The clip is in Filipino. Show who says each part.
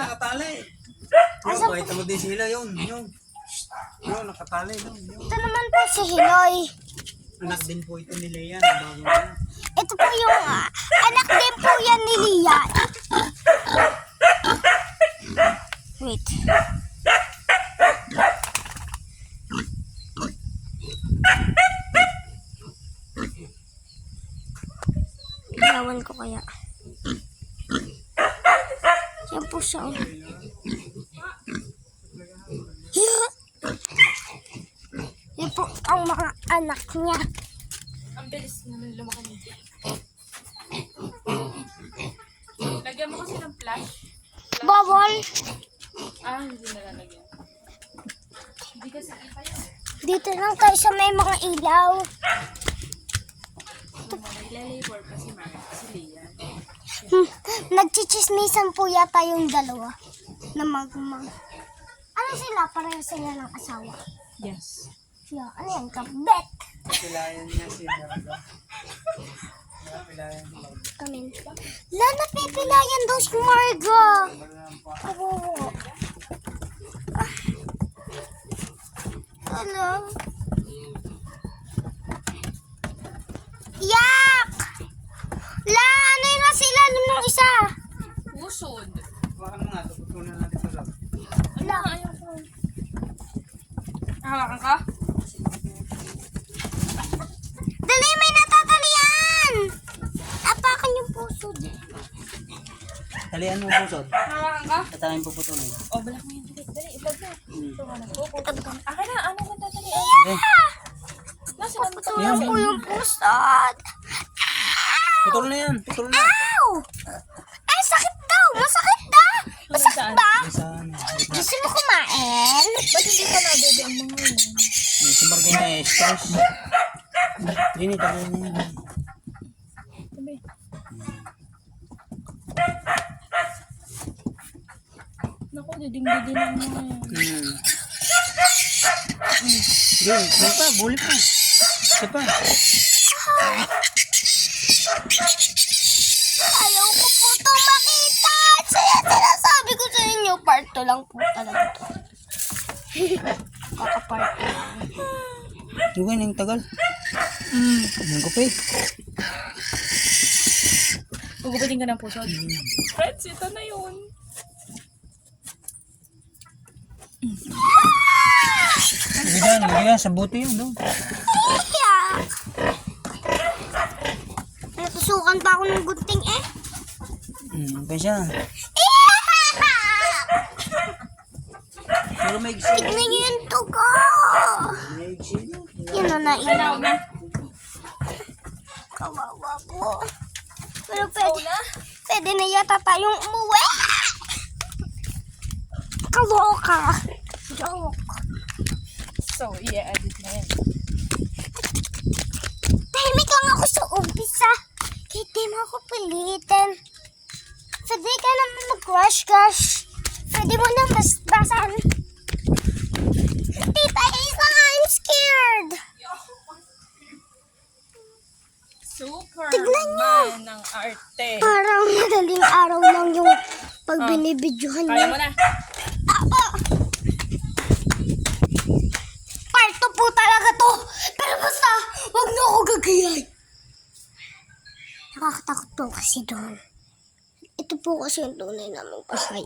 Speaker 1: nakatali. Yung, pakita mo din sila yun. Yung, nakatali. Yun.
Speaker 2: Ito naman po si Hiloy.
Speaker 1: Anak din po ito ni Leia. Bago na.
Speaker 2: Ito po yung anak din po yan ni Lia. Wait. Ilawan ko kaya. Yan po siya. Yan po ang mga anak niya.
Speaker 3: Ang bilis naman lumaki nito. Lagyan mo kasi ng flash.
Speaker 2: Bawal.
Speaker 3: Hindi nalalagyan. Hindi kasi ipa yun.
Speaker 2: Dito lang tayo sa may mga ilaw.
Speaker 3: Naglalabor pa si Mark, si Leia.
Speaker 2: Nagchichismisan po yata yung dalawa na magmang. Ano sila? Pareho sila ng asawa.
Speaker 3: Yes.
Speaker 2: Yeah, ano yan? Kabet.
Speaker 1: Pilayan niya si Marga. Pilayan niya.
Speaker 2: Kamin. Lana, pipilayan daw si Marga. Oo. Hello. Yak! La, ano yung nasa ilalim ng isa?
Speaker 3: Usod.
Speaker 1: Baka na nga, tututunan natin sa lab.
Speaker 2: La.
Speaker 3: Ayaw ko. Hawakan ka?
Speaker 2: Dali, may natatalian! Apakan yung puso.
Speaker 1: Talian mo ang pusod.
Speaker 3: Hawakan ka?
Speaker 1: Tatangin po putulin.
Speaker 3: Balak mo yung dali. Dali, i-vlog mo. Ito ka na. Akin na, ano kung tatalian?
Speaker 1: Okay.
Speaker 3: Nasa lang ito?
Speaker 2: Tulang po yung pusod.
Speaker 1: Putol na yan. Putol na.
Speaker 2: Ow! Ay, sakit daw! Masakit daw! Masakit ba?
Speaker 1: Saan?
Speaker 2: Gusto mo kumain?
Speaker 3: Ba't hindi ka nabebe ang mga yun?
Speaker 1: Si Marga na stress. Hindi, talian niya yan.
Speaker 3: Sabi. Naku, diding-diding ang mga yun.
Speaker 1: Sige, pa, buli pa. Isa pa.
Speaker 2: Ayaw ko po ito makita. Sinasabi ko sa inyo, part 2 lang po talaga ito. Kakapart lang.
Speaker 1: Juga na yung tagal. Ang gupit.
Speaker 3: Gugupitin ka ng puso. Friends, ito na yun.
Speaker 1: Lagyan sa buti yun. No?
Speaker 2: Iyak! Natusukan pa ako ng gunting eh.
Speaker 1: Pa siya.
Speaker 2: Iyak!
Speaker 1: Pero may gisi.
Speaker 2: Tignan niyo yung tugo.
Speaker 1: May gisi.
Speaker 2: Yun na
Speaker 3: Alaw
Speaker 2: nailaw.
Speaker 3: na.
Speaker 2: Kawawa po. Pero pwede na yata tayong umuwi. Kaloka. Joke.
Speaker 3: So, i-edit na yan.
Speaker 2: Tahimik lang ako sa umpisa. Kaya di mo ako pilitin. Pwede ka naman mag-crush. Pwede mo na basbasan. Tita Isa, I'm scared.
Speaker 3: Super
Speaker 2: Tignan niyo.
Speaker 3: man ng arte.
Speaker 2: Parang madaling araw lang yung pag binibidyohan
Speaker 3: Kaya
Speaker 2: niya.
Speaker 3: mo na.
Speaker 2: Apo! Part 2 po talaga to. Pero basta, wag na ako gagayay. Nakakatakot po kasi doon. Ito po kasi yung tunay namang bahay.